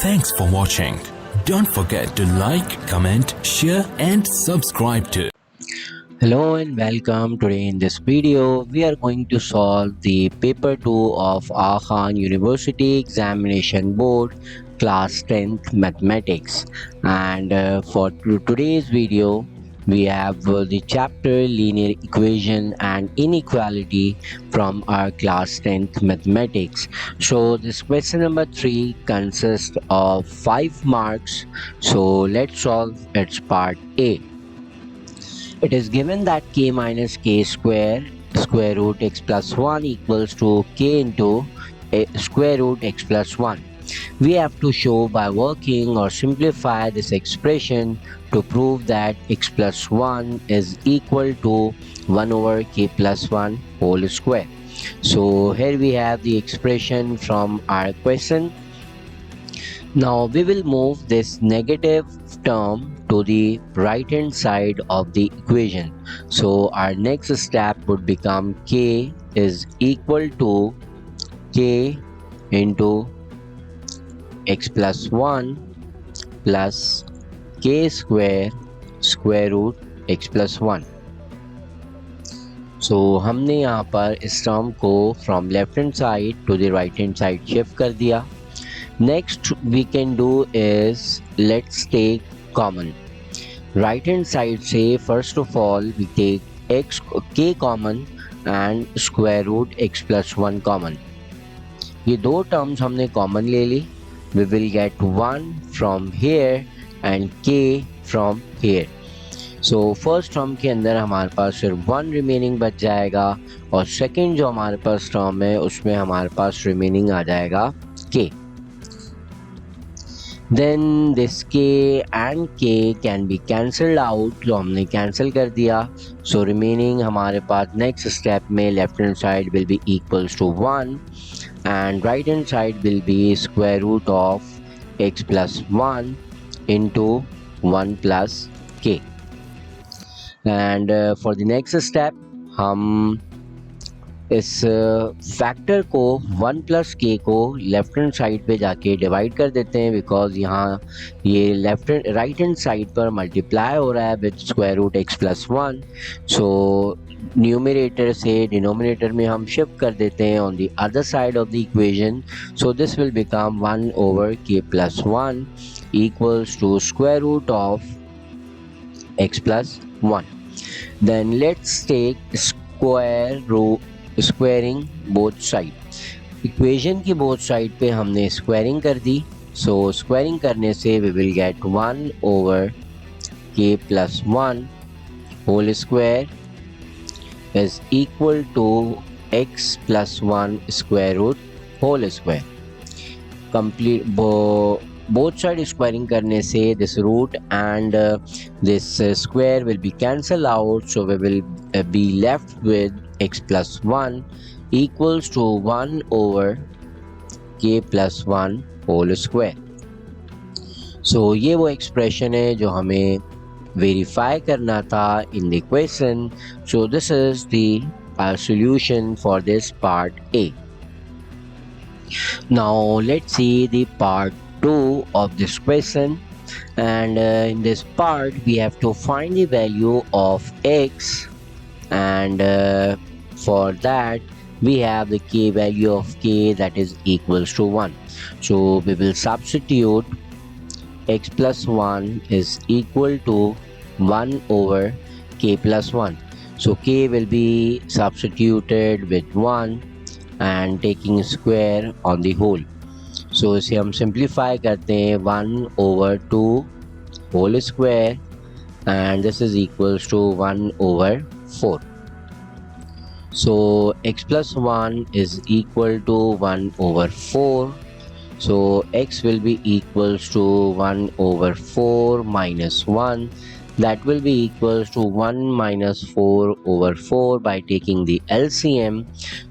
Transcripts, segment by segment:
Thanks for watching. Don't forget to like, comment, share and subscribe to. Hello and welcome. Today in this video we are going to solve the paper 2 of Khan University Examination Board class 10th mathematics, and for today's video we have the chapter linear equation and inequality from our class 10th mathematics. So this question number 3 consists of 5 marks, so let's solve its part A. It is given that k minus k square root x plus 1 equals to k into square root x plus 1. We have to show by working or simplify this expression to prove that x plus 1 is equal to 1 over k plus 1 whole square. So here we have the expression from our question. Now we will move this negative term to the right hand side of the equation. So our next step would become k is equal to k into x plus 1 plus k square root x plus 1. So हमने यहाँ पर इस term को from left hand side to the right hand side shift कर दिया. Next we can do is let's take common. Right hand side से first of all we take k common and square root x plus 1 common. ये दो terms हमने common ले ली. We will get 1 from here and k from here. So first term के अंदर हमारे पास सिर्फ 1 remaining बच जाएगा और second जो हमारे पास term है उसमें हमारे पास remaining आ जाएगा k. Then this k and k can be cancelled out, तो हमने cancel कर दिया. So remaining हमारे पास next step में left hand side will be equals to 1 and right hand side will be square root of x plus 1 into 1 plus k. And for the next step हम इस factor को 1 plus के को left hand side पे जाके divide कर देते हैं, बिकॉज यहाँ ये राइट हैंड साइड पर मल्टीप्लाई हो रहा है with square root X plus 1. So numerator से डिनोमिनेटर में हम शिफ्ट कर देते हैं on the other side of the equation. So this will become 1 over K plus 1 equals to square root of X plus 1. Then let's take squaring both side. Equation की both side पे हमने squaring कर दी. So squaring करने से we will get 1 over K plus 1 whole square is equal to X plus 1 square root whole square. Complete both side squaring करने से this root and this square will be cancelled out, so we will be left with x plus 1 equals to 1 over k plus 1 whole square. So ये वो expression है जो हमें verify करना था in the question. So this is the solution for this part A. Now let's see the part 2 of this question, and in this part we have to find the value of x, and for that we have the k value of k that is equals to 1. So we will substitute x plus 1 is equal to 1 over k plus 1. So k will be substituted with 1 and taking square on the whole. सो इसे हम simplify करते हैं 1 over 2 whole square and this is equals to 1 over 4. So x plus 1 is equal to 1 over 4. So x will be equals to 1 over 4 minus 1. That will be equals to 1 minus 4 over 4 by taking the LCM.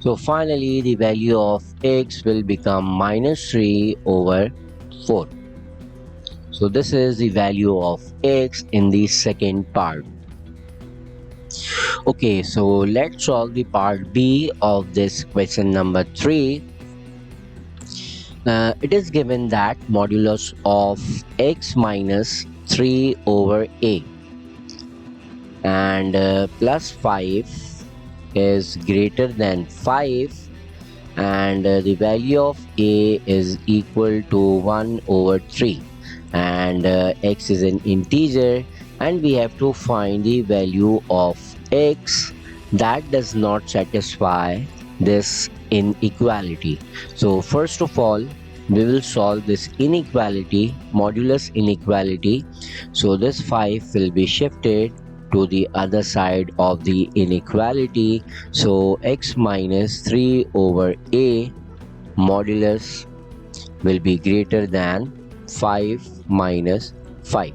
So finally the value of x will become minus 3 over 4. So this is the value of x in the second part. Okay, so let's solve the part B of this question number 3. It is given that modulus of x minus 3 over a and plus 5 is greater than 5, and the value of a is equal to 1 over 3, and x is an integer, and we have to find the value of x that does not satisfy this inequality. So first of all, we will solve this inequality, modulus inequality. So this 5 will be shifted to the other side of the inequality. So x minus 3 over a modulus will be greater than 5 minus 5.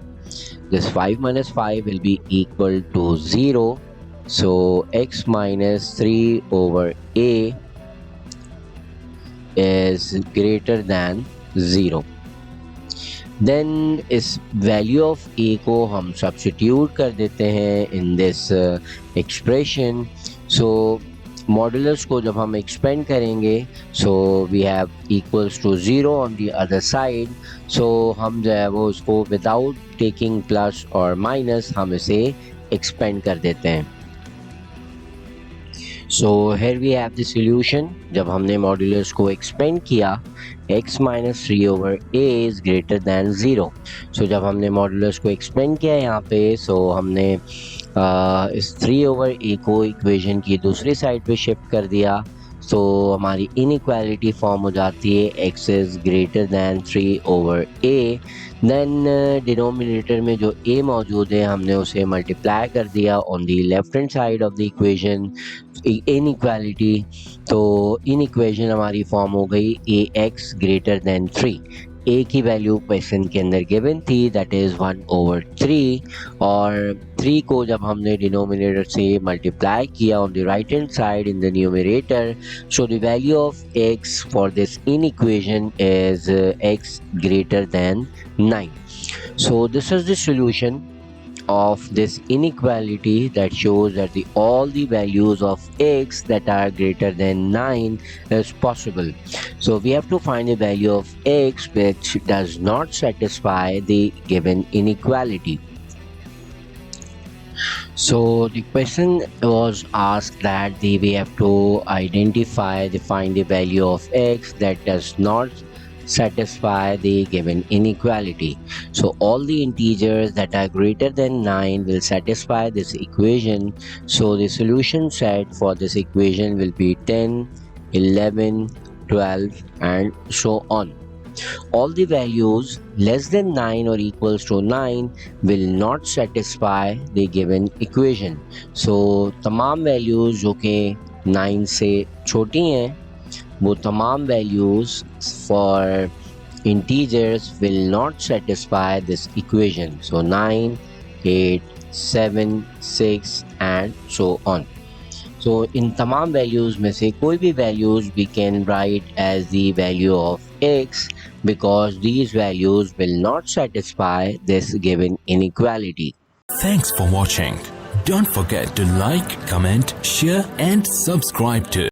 This 5 minus 5 will be equal to 0. So x minus 3 over a is greater than 0. Then इस value of A को हम substitute कर देते हैं in this expression. So modulus को जब हम expand करेंगे, so we have equals to 0 on the other side. So हम जो है वो उसको विदाउट टेकिंग प्लस और माइनस हम इसे एक्सपेंड कर देते हैं. So here we have the solution. जब हमने मॉड्यूलस को एक्सपेंड किया, x minus 3 over a is greater than 0. सो जब हमने मॉड्यूलस को एक्सपेंड किया यहाँ पे, सो हमने इस 3 ओवर a को इक्वेशन की दूसरी साइड पे शिफ्ट कर दिया. सो हमारी इनइक्वालिटी फॉर्म हो जाती है x is greater than 3 over a. Than denominator में जो a मौजूद है हमने उसे मल्टीप्लाई कर दिया on the left hand side of the equation inequality. तो इन इक्वेशन हमारी फॉर्म हो गई ax ग्रेटर दैन 3. a की वैल्यू क्वेश्चन के अंदर गिवन थी, दैट इज़ 1 ओवर 3, और 3 को जब हमने डिनोमिनेटर से मल्टीप्लाई किया on the right hand side in the numerator, so the value of x for this in equation is x greater than 9. So this is the solution of this inequality that shows that all the values of x that are greater than 9 is possible. So we have to find the value of x which does not satisfy the given inequality. So the question was asked that we have to find the value of x that does not satisfy the given inequality. So all the integers that are greater than 9 will satisfy this equation. So the solution set for this equation will be 10, 11, 12 and so on. All the values less than 9 or equals to 9 will not satisfy the given equation. So तमाम values जो कि 9 से छोटी हैं, वो तमाम values for integers will not satisfy this equation. So 9, 8, 7, 6 and so on. So in तमाम values में से कोई भी values we can write as the value of x, because these values will not satisfy this given inequality. Thanks for watching. Don't forget to like, comment, share and subscribe to